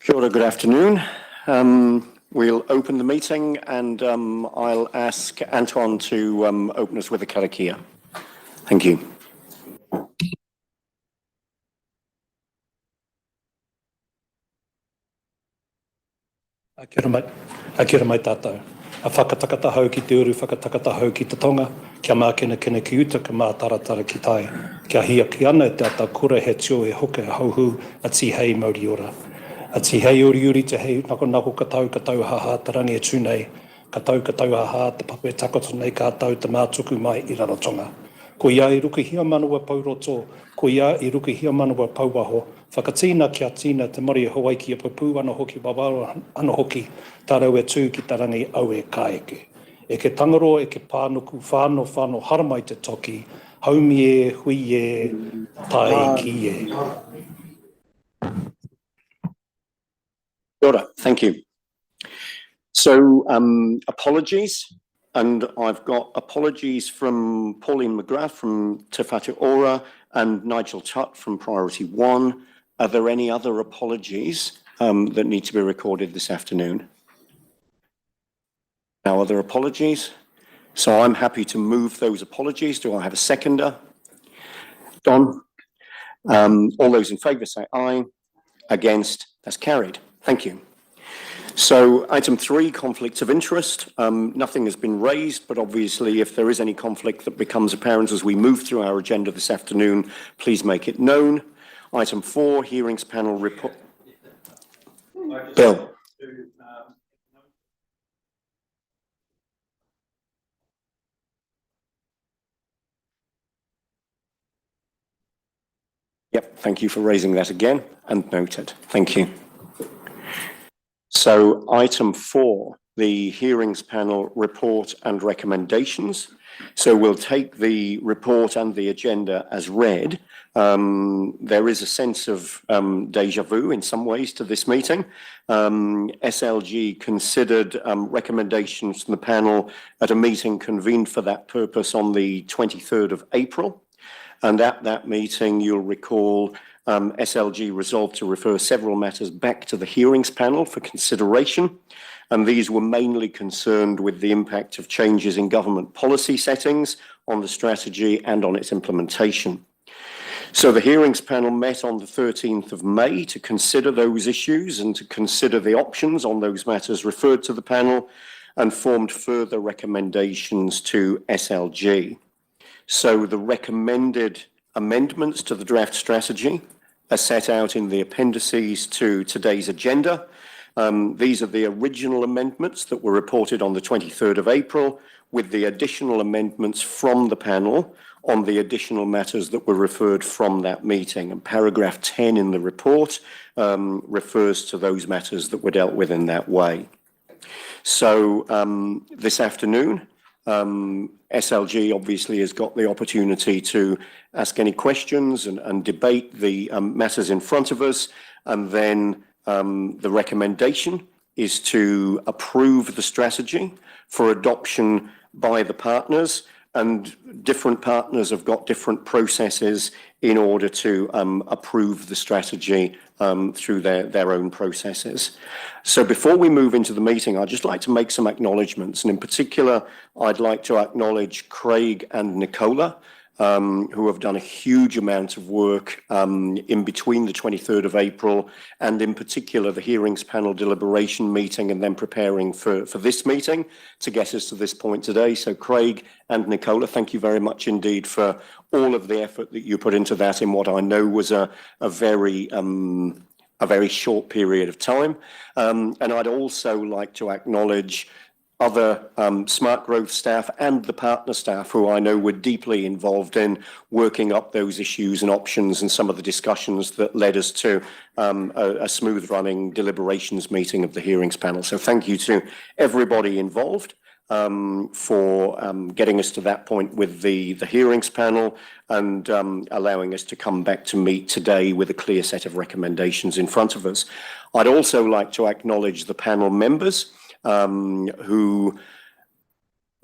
Kia ora, good afternoon. We'll open the meeting and I'll ask Anton to open us with a karakia. Thank you. Kia ora mai tātou. A whakatakata hau ki te uru, whakatakata hau ki te tonga, kia mākena kena ki uta, ka mātaratara ki tai. Kia hia ki ana te ata kura he tio e hoke hauhu a ti hei mauri ora. A ti hei uri uri te hei nako katau haha tarangi e tūnei, katau haha te papu e takoto nei kātau te mātuku mai I Rarotonga. Ko ia I ruki hia manua pauroto, ko ia I ruki hia manua pauwaho, whakatīna kia tīna te mori e Hawaii ki a papu ana hoki, babaro ana hoki, tarau e tū ki tarangi au e kāeke. E ke tangaro e ke pānuku whāno haramai te toki, haumi e, hui e, tai ki e. Kia ora, thank you. So apologies, and I've got apologies from Pauline McGrath from Te Whatu Ora and Nigel Tutt from Priority 1. Are there any other apologies that need to be recorded this afternoon? No other apologies? So I'm happy to move those apologies. Do I have a seconder? Don? All those in favour say aye. Against? That's carried. Thank you. So item 3, conflicts of interest. Nothing has been raised, but obviously if there is any conflict that becomes apparent as we move through our agenda this afternoon, please make it known. Item 4, hearings panel report. Bill. Yep, thank you for raising that again, and noted. Thank you. So item 4, the hearings panel report and recommendations. So we'll take the report and the agenda as read. There is a sense of deja vu in some ways to this meeting. SLG considered recommendations from the panel at a meeting convened for that purpose on the 23rd of April. And at that meeting, you'll recall SLG resolved to refer several matters back to the hearings panel for consideration, and these were mainly concerned with the impact of changes in government policy settings on the strategy and on its implementation. So the hearings panel met on the 13th of May to consider those issues and to consider the options on those matters referred to the panel and formed further recommendations to SLG. So the recommended amendments to the draft strategy are set out in the appendices to today's agenda. These are the original amendments that were reported on the 23rd of April, with the additional amendments from the panel on the additional matters that were referred from that meeting. And paragraph 10 in the report refers to those matters that were dealt with in that way. So this afternoon, SLG obviously has got the opportunity to ask any questions and debate the matters in front of us, and then the recommendation is to approve the strategy for adoption by the partners, and different partners have got different processes in order to approve the strategy through their own processes. So before we move into the meeting, I'd just like to make some acknowledgements, and in particular, I'd like to acknowledge Craig and Nicola, who have done a huge amount of work in between the 23rd of April and in particular the hearings panel deliberation meeting and then preparing for this meeting to get us to this point today. So Craig and Nicola, thank you very much indeed for all of the effort that you put into that in what I know was a very short period of time. And I'd also like to acknowledge other SmartGrowth staff and the partner staff who I know were deeply involved in working up those issues and options and some of the discussions that led us to a smooth running deliberations meeting of the hearings panel. So thank you to everybody involved for getting us to that point with the hearings panel and allowing us to come back to meet today with a clear set of recommendations in front of us. I'd also like to acknowledge the panel members who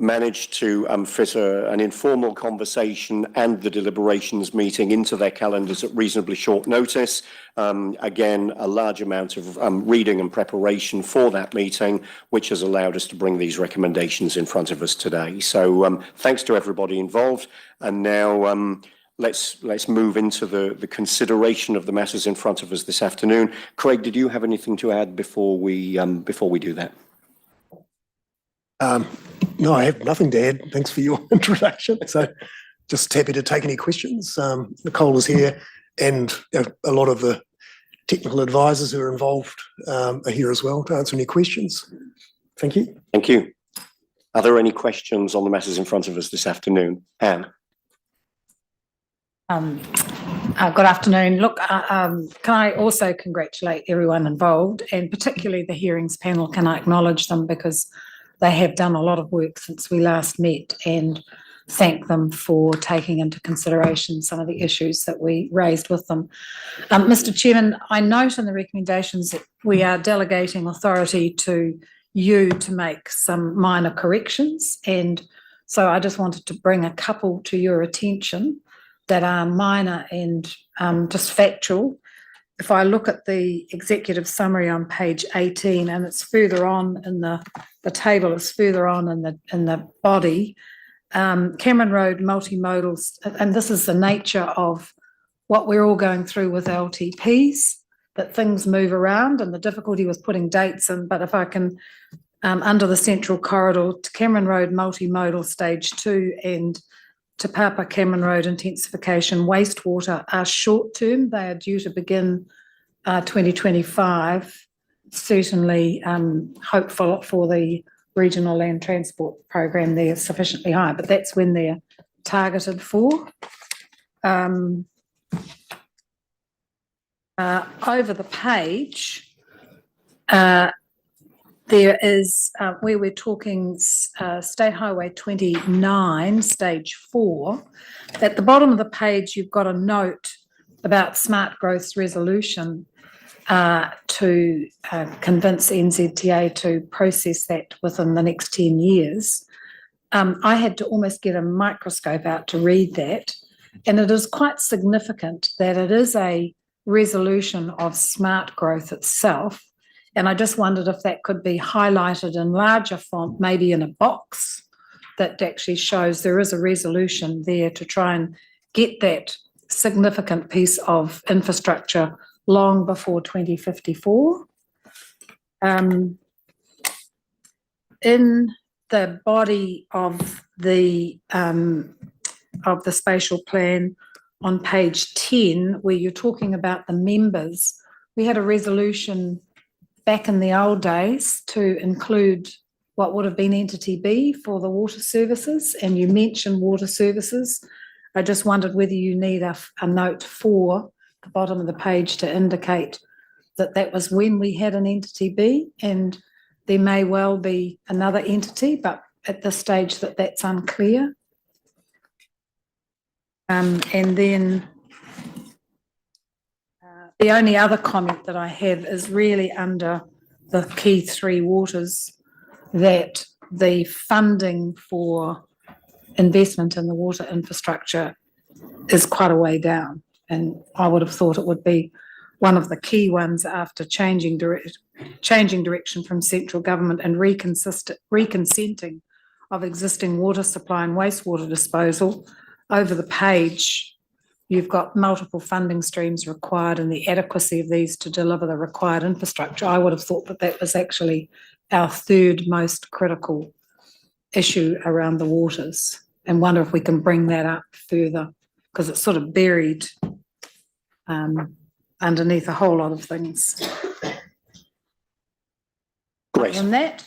managed to fit an informal conversation and the deliberations meeting into their calendars at reasonably short notice. Again, a large amount of reading and preparation for that meeting, which has allowed us to bring these recommendations in front of us today. So thanks to everybody involved. And now let's move into the consideration of the matters in front of us this afternoon. Craig, did you have anything to add before we do that? No, I have nothing to add. Thanks for your introduction. So just happy to take any questions. Nicole is here, and a lot of the technical advisors who are involved are here as well to answer any questions. Thank you. Thank you. Are there any questions on the matters in front of us this afternoon? Anne? Good afternoon. Look, can I also congratulate everyone involved, and particularly the hearings panel? Can I acknowledge them because they have done a lot of work since we last met, and thank them for taking into consideration some of the issues that we raised with them. Mr. Chairman, I note in the recommendations that we are delegating authority to you to make some minor corrections, and so I just wanted to bring a couple to your attention that are minor and just factual. If I look at the executive summary on page 18, and it's further on in the table, is further on in the body, Cameron Road multimodals, and this is the nature of what we're all going through with LTPs, that things move around and the difficulty with putting dates in. But if I can, under the central corridor, to Cameron Road multimodal stage 2 and Te Papa Cameron Road intensification wastewater are short term. They are due to begin 2025. Certainly hopeful for the regional land transport program. They're sufficiently high, but that's when they're targeted for. Over the page, there is where we're talking State Highway 29, stage 4. At the bottom of the page, you've got a note about SmartGrowth's resolution to convince NZTA to process that within the next 10 years. I had to almost get a microscope out to read that, and it is quite significant that it is a resolution of SmartGrowth itself. And I just wondered if that could be highlighted in larger font, maybe in a box that actually shows there is a resolution there to try and get that significant piece of infrastructure long before 2054. In the body of the spatial plan on page 10, where you're talking about the members, we had a resolution back in the old days to include what would have been entity B for the water services, and you mentioned water services. I just wondered whether you need a note for the bottom of the page to indicate that that was when we had an entity B, and there may well be another entity, but at this stage that's unclear. And then the only other comment that I have is really under the key 3 waters, that the funding for investment in the water infrastructure is quite a way down. And I would have thought it would be one of the key ones after changing direction from central government and reconsenting of existing water supply and wastewater disposal. Over the page, you've got multiple funding streams required and the adequacy of these to deliver the required infrastructure. I would have thought that that was actually our third most critical issue around the waters, and wonder if we can bring that up further, because it's sort of buried underneath a whole lot of things. Great. And that,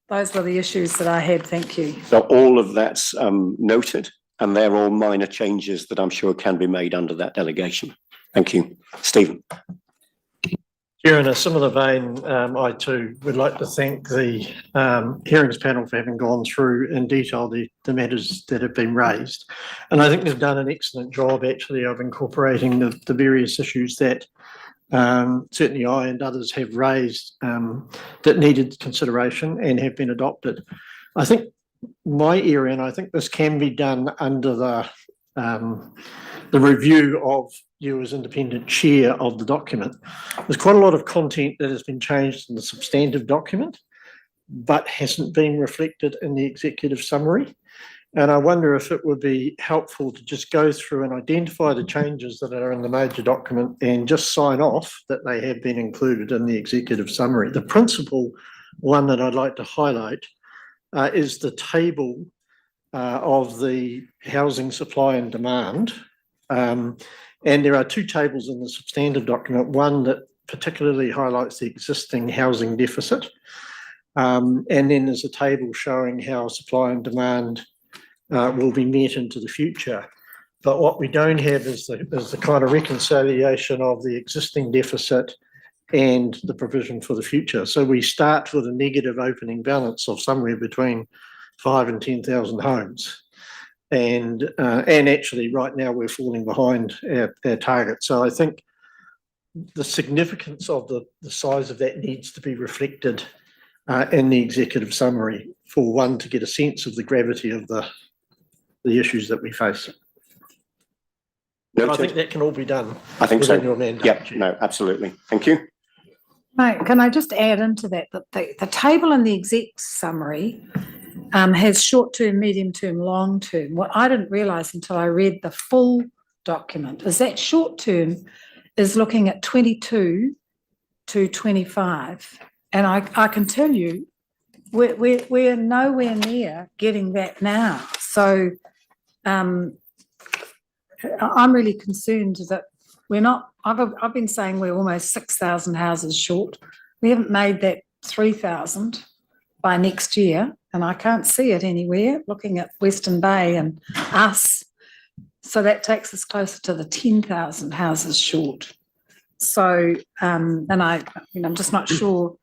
those were the issues that I had. Thank you. So all of that's noted, and they're all minor changes that I'm sure can be made under that delegation. Thank you. Stephen. Chair, in a similar vein, I too would like to thank the hearings panel for having gone through in detail the matters that have been raised. And I think they've done an excellent job actually of incorporating the various issues that certainly I and others have raised that needed consideration and have been adopted. I think my area, and I think this can be done under the review of you as independent chair of the document. There's quite a lot of content that has been changed in the substantive document, but hasn't been reflected in the executive summary. And I wonder if it would be helpful to just go through and identify the changes that are in the major document and just sign off that they have been included in the executive summary. The principal one that I'd like to highlight is the table of the housing supply and demand. And there are two tables in the substantive document, one that particularly highlights the existing housing deficit. And then there's a table showing how supply and demand will be met into the future. But what we don't have is the kind of reconciliation of the existing deficit and the provision for the future. So we start with a negative opening balance of somewhere between 5,000 and 10,000 homes. And actually right now we're falling behind our target. So I think the significance of the size of that needs to be reflected in the executive summary for one to get a sense of the gravity of the issues that we face. But I think that can all be done. I think so. Within your mandate. Yep, no, absolutely. Thank you. Mate, can I just add into that the table in the exec summary has short-term, medium-term, long-term. What I didn't realise until I read the full document is that short-term is looking at 22 to 25. And I can tell you, we're nowhere near getting that now. So I'm really concerned that we're not, I've been saying we're almost 6,000 houses short. We haven't made that 3,000 by next year, and I can't see it anywhere looking at Western Bay and us. So that takes us closer to the 10,000 houses short. So, and I'm just not sure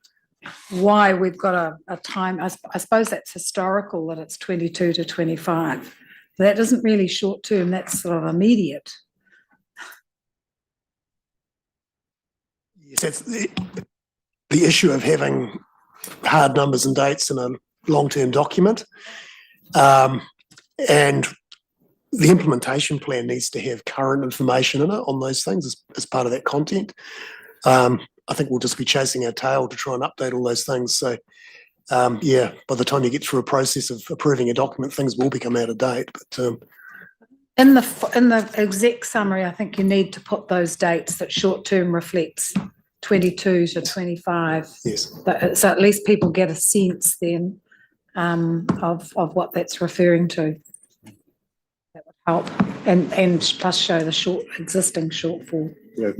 why we've got a time. I suppose that's historical that it's 22 to 25. That isn't really short term, that's sort of immediate. Yes, that's the issue of having hard numbers and dates in a long-term document. And the implementation plan needs to have current information in it on those things as part of that content. I think we'll just be chasing our tail to try and update all those things. So, yeah, by the time you get through a process of approving a document, things will become out of date. But in the exec summary, I think you need to put those dates that short term reflects 22 to 25. yes, So at least people get a sense then of what that's referring to. That would help, and plus show the existing shortfall. yeah.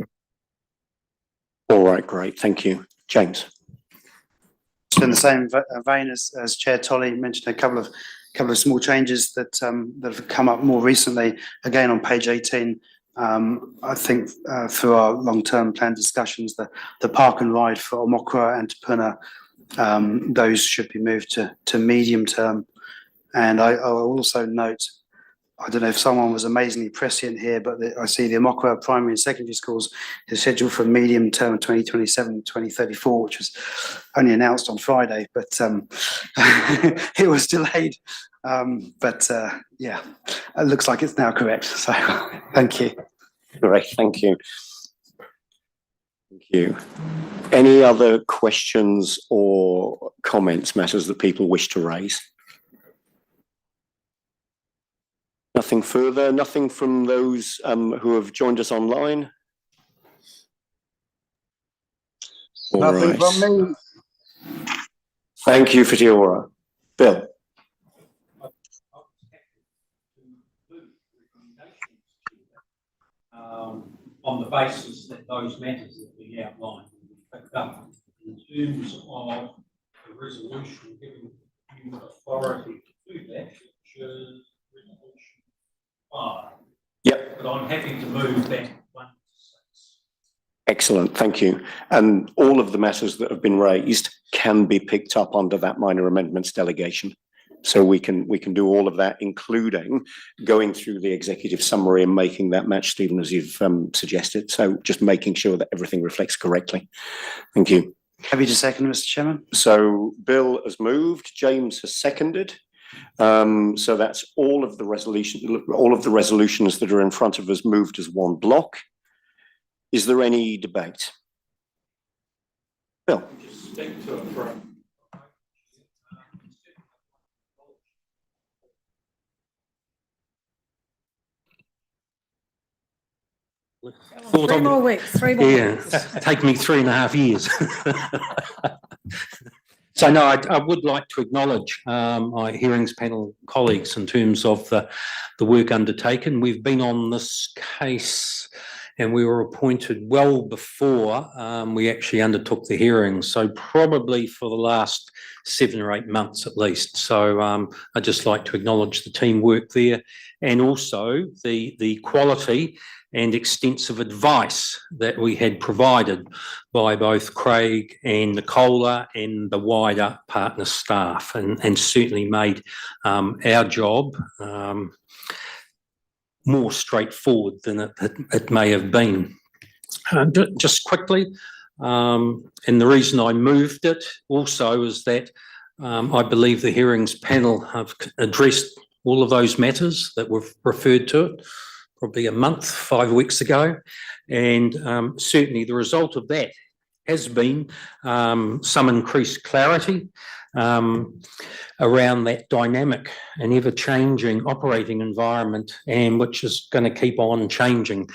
All right, great. Thank you. James. In the same vein as Chair Tolley mentioned, a couple of small changes that have come up more recently. Again, on page 18, I think through our long-term plan discussions, the park and ride for Omokura and Te Puna, those should be moved to medium term. And I will also note, I don't know if someone was amazingly prescient here, but I see the Omokura primary and secondary schools is scheduled for medium term 2027-2034, which was only announced on Friday, but it was delayed. Yeah, it looks like it's now correct. So thank you. Great, thank you. Thank you. Any other questions or comments, matters that people wish to raise? Nothing further, nothing from those who have joined us online? All Nothing right. from me. Thank you, Fitiora. Bill. On the basis that those matters that we outlined will be picked up in terms of the resolution giving you authority to do that, which is resolution 5. Yep. But I'm happy to move that 1 to 6. Excellent, thank you. And all of the matters that have been raised can be picked up under that minor amendments delegation. So we can do all of that, including going through the executive summary and making that match, Stephen, as you've suggested. So just making sure that everything reflects correctly. Thank you. Happy to second, Mr. Chairman. So Bill has moved, James has seconded. So that's all of the resolutions that are in front of us moved as one block. Is there any debate? Bill? Three more weeks, 3 more weeks. Yeah, take me 3.5 years. So no, I would like to acknowledge my hearings panel colleagues in terms of the work undertaken. We've been on this case and we were appointed well before we actually undertook the hearings. So probably for the last 7 or 8 months at least. So I'd just like to acknowledge the teamwork there and also the quality and extensive advice that we had provided by both Craig and Nicola and the wider partner staff, and certainly made our job more straightforward than it may have been. Just quickly, and the reason I moved it also is that I believe the hearings panel have addressed all of those matters that were referred to probably a month, 5 weeks ago. And certainly the result of that has been some increased clarity around that dynamic and ever-changing operating environment, and which is going to keep on changing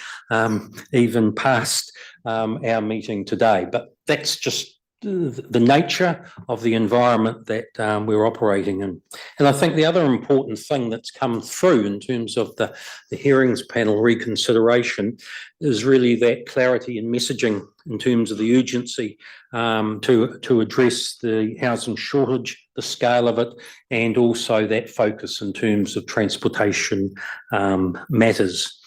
even past our meeting today. But that's just the nature of the environment that we're operating in. And I think the other important thing that's come through in terms of the hearings panel reconsideration is really that clarity in messaging in terms of the urgency to address the housing shortage, the scale of it, and also that focus in terms of transportation matters.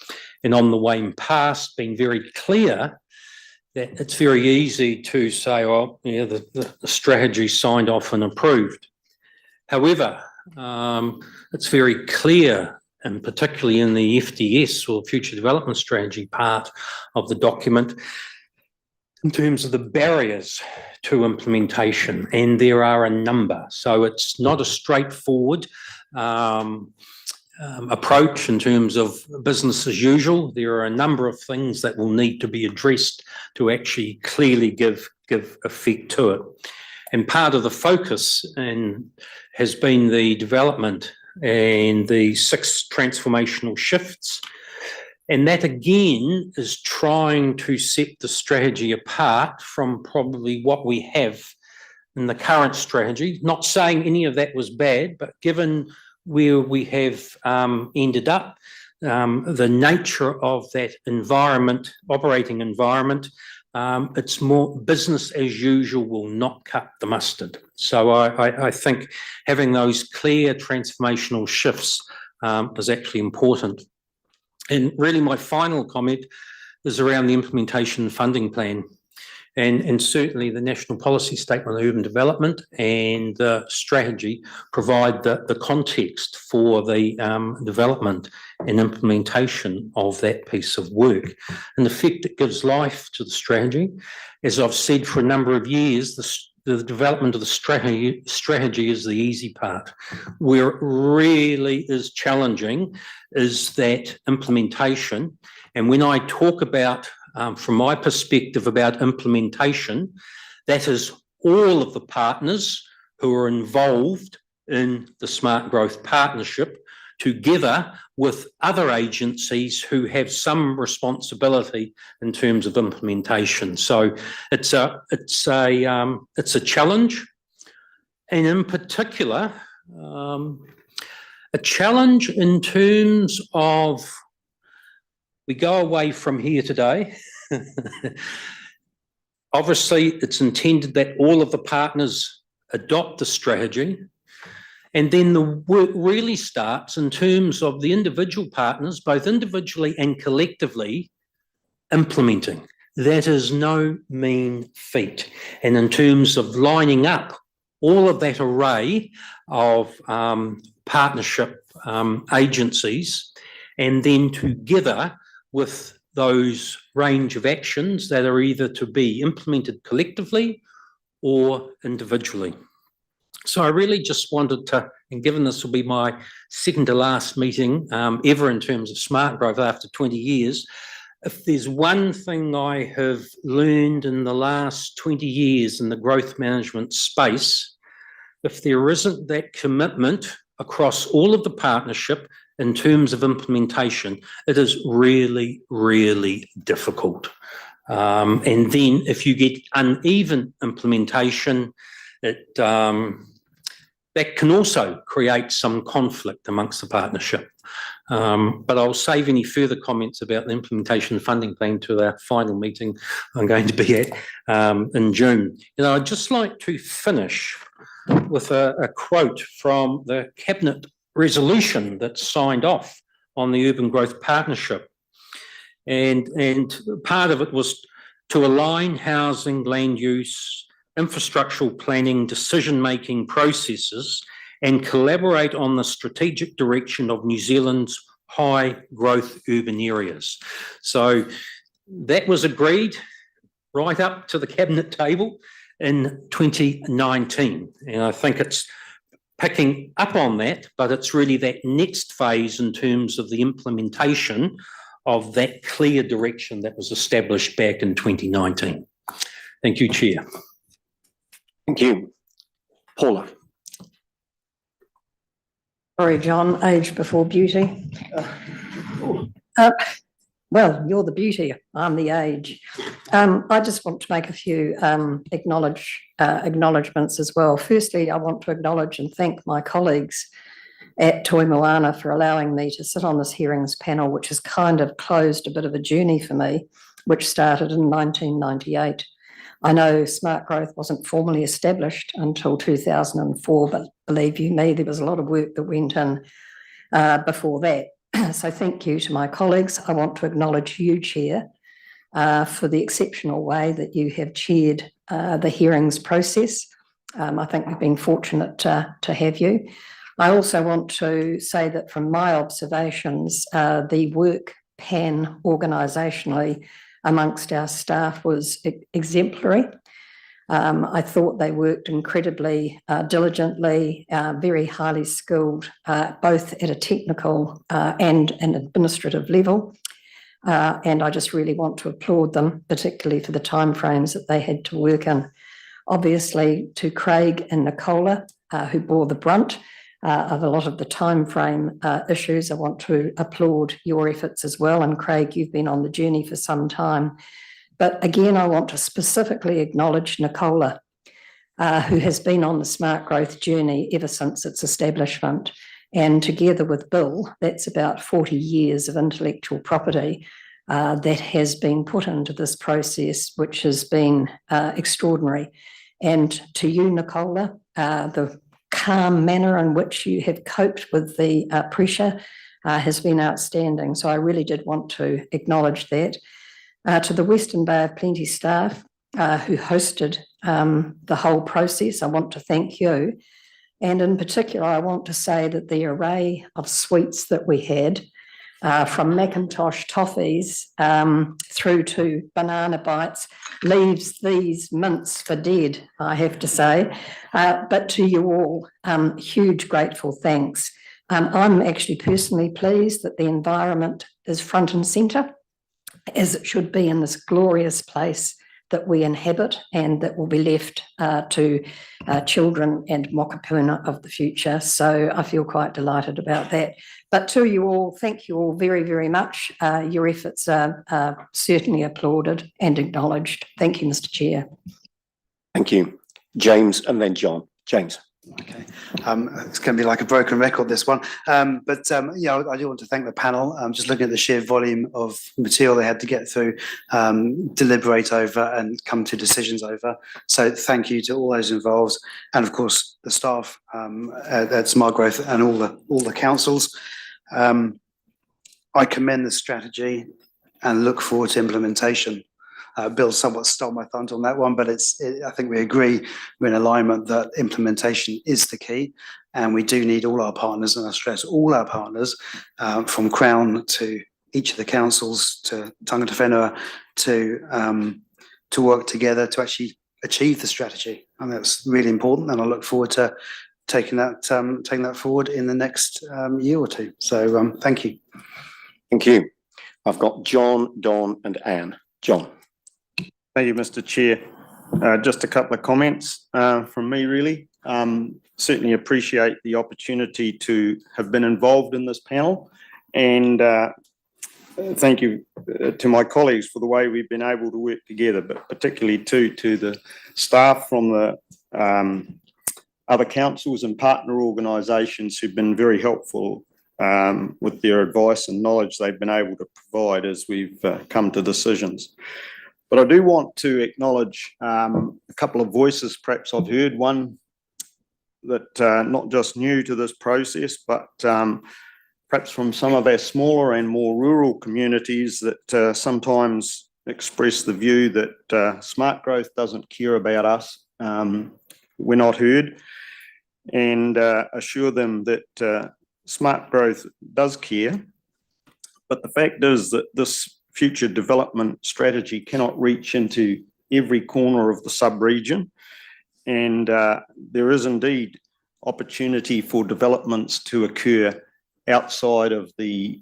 And on the way past, being very clear that it's very easy to say, well, yeah, the strategy signed off and approved. However, it's very clear, and particularly in the FDS or Future Development Strategy part of the document, in terms of the barriers to implementation, and there are a number. So it's not a straightforward approach in terms of business as usual. There are a number of things that will need to be addressed to actually clearly give effect to it. And part of the focus has been the development and the 6 transformational shifts. And that again is trying to set the strategy apart from probably what we have in the current strategy. Not saying any of that was bad, but given where we have ended up, the nature of that environment, operating environment, it's more business as usual will not cut the mustard. So I think having those clear transformational shifts is actually important. And really my final comment is around the implementation funding plan. And certainly the National Policy Statement on Urban Development and the strategy provide the context for the development and implementation of that piece of work. In effect, it gives life to the strategy. As I've said for a number of years, the development of the strategy is the easy part. Where it really is challenging is that implementation. And when I talk about from my perspective about implementation, that is all of the partners who are involved in the SmartGrowth partnership together with other agencies who have some responsibility in terms of implementation. So it's a challenge, and in particular, a challenge in terms of we go away from here today. Obviously, it's intended that all of the partners adopt the strategy, and then the work really starts in terms of the individual partners, both individually and collectively, implementing. That is no mean feat. And in terms of lining up all of that array of partnership agencies, and then together with those range of actions that are either to be implemented collectively or individually. So I really just wanted to, and given this will be my second to last meeting ever in terms of SmartGrowth after 20 years, if there's one thing I have learned in the last 20 years in the growth management space, if there isn't that commitment across all of the partnership in terms of implementation, it is really, really difficult. And then if you get uneven implementation, that can also create some conflict amongst the partnership. But I'll save any further comments about the implementation funding plan to our final meeting I'm going to be at in June. I'd just like to finish with a quote from the Cabinet resolution that signed off on the Urban Growth Partnership. And part of it was to align housing, land use, infrastructural planning, decision-making processes and collaborate on the strategic direction of New Zealand's high growth urban areas. So that was agreed right up to the Cabinet table in 2019. And I think it's picking up on that, but it's really that next phase in terms of the implementation of that clear direction that was established back in 2019. Thank you, Chair. Thank you. Paula. Sorry, John, age before beauty. Well, you're the beauty, I'm the age. I just want to make a few acknowledgements as well. Firstly, I want to acknowledge and thank my colleagues at Toi Moana for allowing me to sit on this hearings panel, which has kind of closed a bit of a journey for me, which started in 1998. I know SmartGrowth wasn't formally established until 2004, but believe you me, there was a lot of work that went in before that. So thank you to my colleagues. I want to acknowledge you, Chair, for the exceptional way that you have chaired the hearings process. I think we've been fortunate to have you. I also want to say that from my observations, the work pan organisationally amongst our staff was exemplary. I thought they worked incredibly diligently, very highly skilled, both at a technical and an administrative level. And I just really want to applaud them, particularly for the timeframes that they had to work in. Obviously, to Craig and Nicola, who bore the brunt of a lot of the timeframe issues, I want to applaud your efforts as well. And Craig, you've been on the journey for some time. But again, I want to specifically acknowledge Nicola, who has been on the SmartGrowth journey ever since its establishment. And together with Bill, that's about 40 years of intellectual property that has been put into this process, which has been extraordinary. And to you, Nicola, the calm manner in which you have coped with the pressure has been outstanding. So I really did want to acknowledge that. To the Western Bay of Plenty staff who hosted the whole process, I want to thank you. And in particular, I want to say that the array of sweets that we had, from Macintosh toffees through to banana bites, leaves these mints for dead, I have to say. But to you all, huge grateful thanks. I'm actually personally pleased that the environment is front and centre, as it should be in this glorious place that we inhabit and that will be left to children and Mokopuna of the future. So I feel quite delighted about that. But to you all, thank you all very, very much. Your efforts are certainly applauded and acknowledged. Thank you, Mr. Chair. Thank you. James and then John. James. Okay, it's going to be like a broken record, this one. But yeah, I do want to thank the panel. Just looking at the sheer volume of material they had to get through, deliberate over and come to decisions over. So thank you to all those involved. And of course, the staff at SmartGrowth and all the councils. I commend the strategy and look forward to implementation. Bill somewhat stole my thunder on that one, but I think we agree, we're in alignment that implementation is the key, and we do need all our partners, and I stress all our partners, from Crown to each of the councils to Tangata Whenua to work together to actually achieve the strategy. And that's really important. And I look forward to taking that forward in the next year or two. So thank you. Thank you. I've got John, Don and Anne. John. Thank you, Mr. Chair. Just a couple of comments from me, really. Certainly appreciate the opportunity to have been involved in this panel, and thank you to my colleagues for the way we've been able to work together, but particularly to the staff from the other councils and partner organisations who've been very helpful with their advice and knowledge they've been able to provide as we've come to decisions. But I do want to acknowledge a couple of voices perhaps I've heard. One that not just new to this process, but perhaps from some of our smaller and more rural communities that sometimes express the view that SmartGrowth doesn't care about us. We're not heard, and assure them that SmartGrowth does care. But the fact is that this future development strategy cannot reach into every corner of the sub-region, and there is indeed opportunity for developments to occur outside of the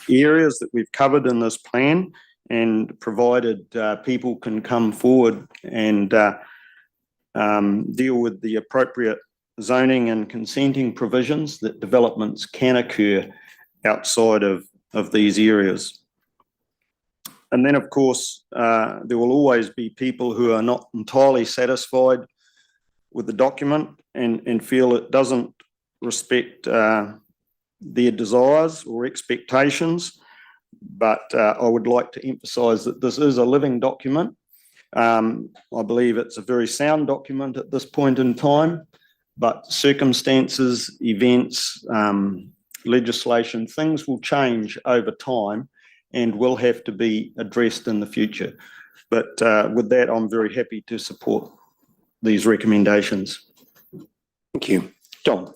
areas that we've covered in this plan, and provided people can come forward and deal with the appropriate zoning and consenting provisions, that developments can occur outside of these areas. And then, of course, there will always be people who are not entirely satisfied with the document and feel it doesn't respect their desires or expectations. But I would like to emphasise that this is a living document. I believe it's a very sound document at this point in time, but circumstances, events, legislation, things will change over time and will have to be addressed in the future. But with that, I'm very happy to support these recommendations. Thank you. Don.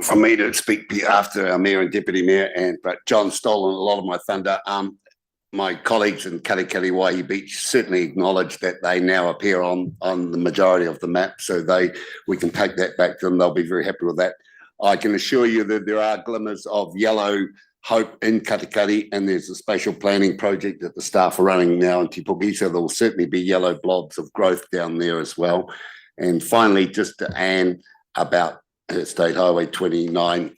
For me to speak after our Mayor and Deputy Mayor, but John's stolen a lot of my thunder. My colleagues in Katikati Waihi Beach certainly acknowledge that they now appear on the majority of the map, so we can take that back to them. They'll be very happy with that. I can assure you that there are glimmers of yellow hope in Katikati, and there's a spatial planning project that the staff are running now in Te Puke, so there will certainly be yellow blobs of growth down there as well. And finally, just to Anne about State Highway 29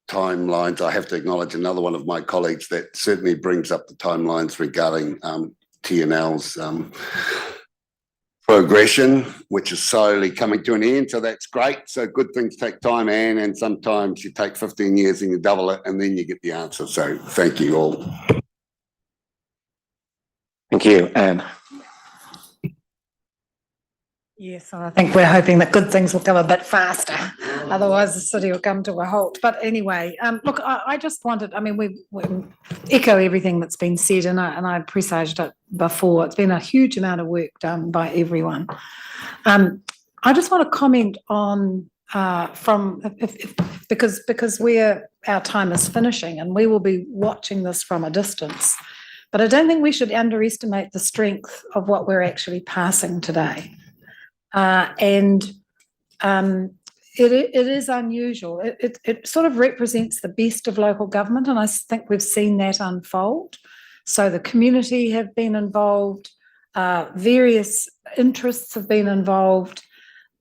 timelines, I have to acknowledge another one of my colleagues that certainly brings up the timelines regarding TNL's progression, which is slowly coming to an end. So that's great. So good things take time, Anne, and sometimes you take 15 years and you double it and then you get the answer. So thank you all. Thank you, Anne. Yes, I think we're hoping that good things will come a bit faster. Otherwise, the city will come to a halt. But anyway, look, I just wanted, I mean, we echo everything that's been said, and I presaged it before. It's been a huge amount of work done by everyone. I just want to comment on because our time is finishing and we will be watching this from a distance. But I don't think we should underestimate the strength of what we're actually passing today. It is unusual. It sort of represents the best of local government, and I think we've seen that unfold. So the community have been involved, various interests have been involved,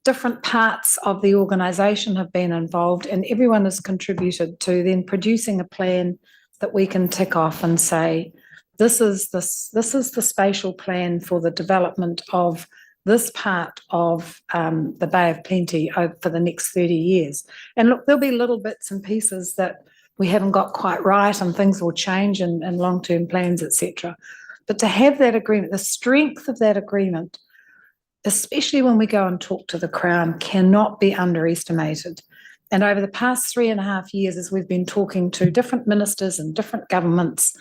different parts of the organisation have been involved, and everyone has contributed to then producing a plan that we can tick off and say, this is the spatial plan for the development of this part of the Bay of Plenty for the next 30 years. And look, there'll be little bits and pieces that we haven't got quite right, and things will change in long-term plans, etc. But to have that agreement, the strength of that agreement, especially when we go and talk to the Crown, cannot be underestimated. And over the past 3.5 years, as we've been talking to different ministers and different governments,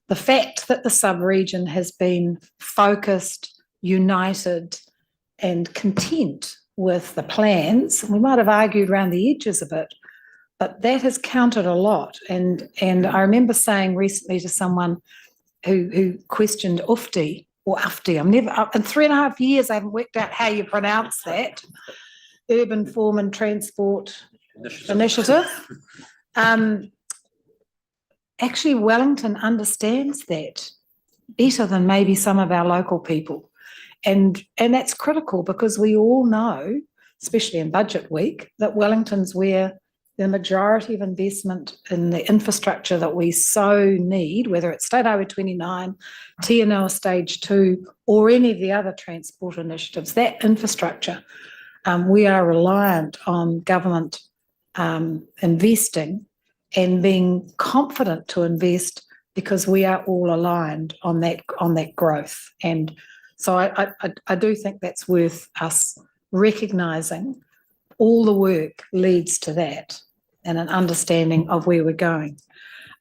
the fact that the sub-region has been focused, united and content with the plans. We might have argued around the edges a bit, but that has counted a lot. And I remember saying recently to someone who questioned Ufti or UFTI. I'm never, in 3.5 years, I haven't worked out how you pronounce that. Urban Form and Transport Initiative. Actually, Wellington understands that better than maybe some of our local people. And that's critical because we all know, especially in budget week, that Wellington's where the majority of investment in the infrastructure that we so need, whether it's State Highway 29, TNL Stage 2, or any of the other transport initiatives, that infrastructure, we are reliant on government investing and being confident to invest because we are all aligned on that growth. And so I do think that's worth us recognising. All the work leads to that and an understanding of where we're going.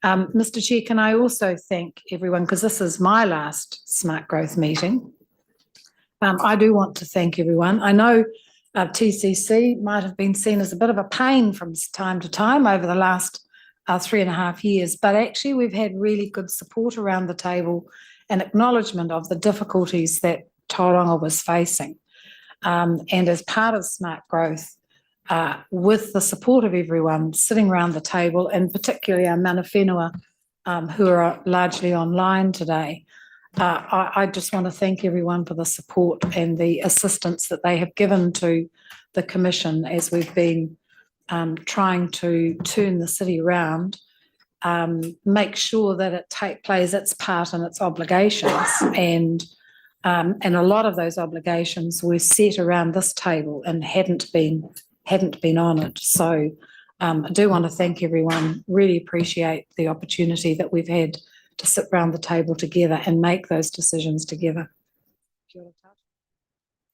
Mr. Chair, can I also thank everyone, because this is my last Smart Growth meeting. I do want to thank everyone. I know TCC might have been seen as a bit of a pain from time to time over the last 3.5 years, but actually we've had really good support around the table and acknowledgement of the difficulties that Tauranga was facing. And as part of Smart Growth, with the support of everyone sitting around the table, and particularly our mana whenua, who are largely online today, I just want to thank everyone for the support and the assistance that they have given to the Commission as we've been trying to turn the city around, make sure that it plays its part and its obligations, and a lot of those obligations were set around this table and hadn't been honoured. So I do want to thank everyone, really appreciate the opportunity that we've had to sit around the table together and make those decisions together.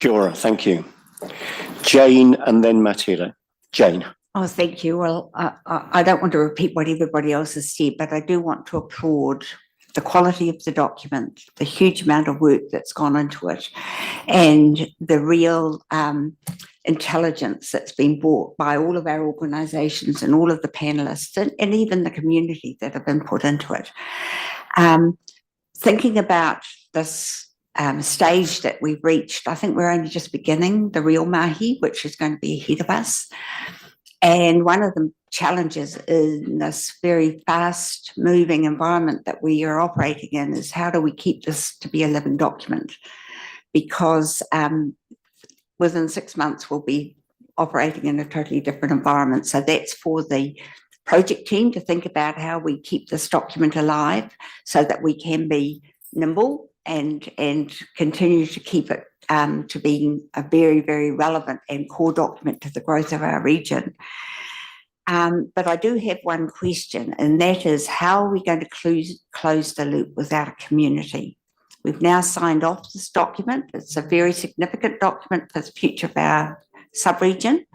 Kia ora, thank you. Jane and then Matilda. Jane. Oh, thank you. Well, I don't want to repeat what everybody else has said, but I do want to applaud the quality of the document, the huge amount of work that's gone into it, and the real intelligence that's been brought by all of our organisations and all of the panellists and even the community that have been put into it. Thinking about this stage that we've reached, I think we're only just beginning the real mahi, which is going to be ahead of us. And one of the challenges in this very fast moving environment that we are operating in is how do we keep this to be a living document? Because within 6 months we'll be operating in a totally different environment. So that's for the project team to think about how we keep this document alive so that we can be nimble and continue to keep it to being a very, very relevant and core document to the growth of our region. But I do have one question, and that is, how are we going to close the loop with our community? We've now signed off this document. It's a very significant document for the future of our sub-region.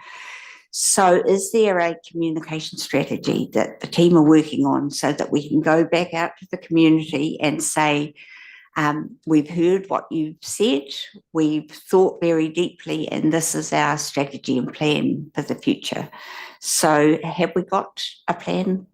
So is there a communication strategy that the team are working on so that we can go back out to the community and say, we've heard what you've said, we've thought very deeply, and this is our strategy and plan for the future. So have we got a plan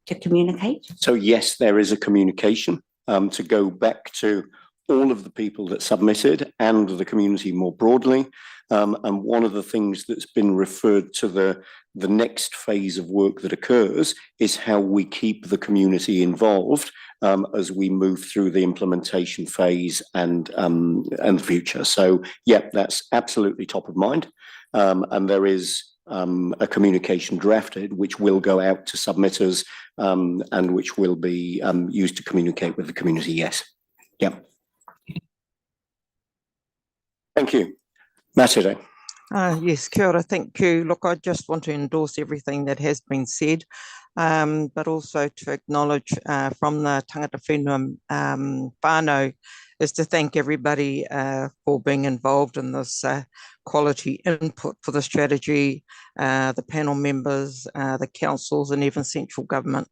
to communicate? So yes, there is a communication to go back to all of the people that submitted and the community more broadly. And one of the things that's been referred to the next phase of work that occurs is how we keep the community involved as we move through the implementation phase and the future. So yeah, that's absolutely top of mind. And there is a communication drafted which will go out to submitters and which will be used to communicate with the community. Yes. Yeah. Thank you. Matilda. Yes, kia ora, thank you. Look, I just want to endorse everything that has been said, but also to acknowledge from the tangata whenua whānau is to thank everybody for being involved in this quality input for the strategy, the panel members, the councils, and even central government.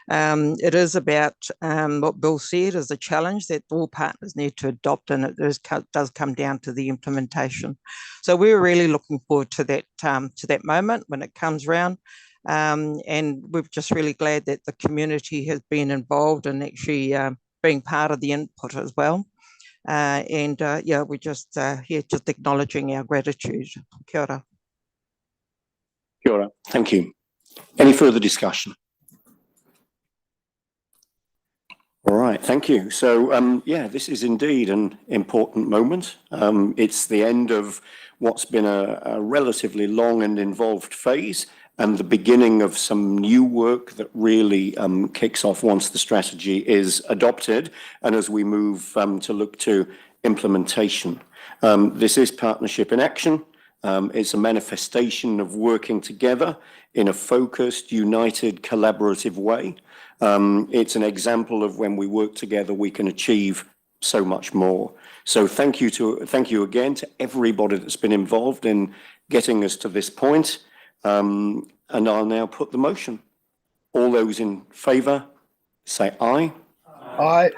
It is about what Bill said is a challenge that all partners need to adopt, and it does come down to the implementation. So we're really looking forward to that moment when it comes around, and we're just really glad that the community has been involved and actually being part of the input as well. Yeah, we're just here just acknowledging our gratitude. Kia ora. Kia ora. Thank you. Any further discussion? All right, thank you. So, yeah, this is indeed an important moment. It's the end of what's been a relatively long and involved phase, and the beginning of some new work that really kicks off once the strategy is adopted, and as we move to look to implementation. This is Partnership in Action. It's a manifestation of working together in a focused, united, collaborative way. It's an example of when we work together, we can achieve so much more. So thank you again to everybody that's been involved in getting us to this point. And I'll now put the motion. All those in favour, say aye. Aye.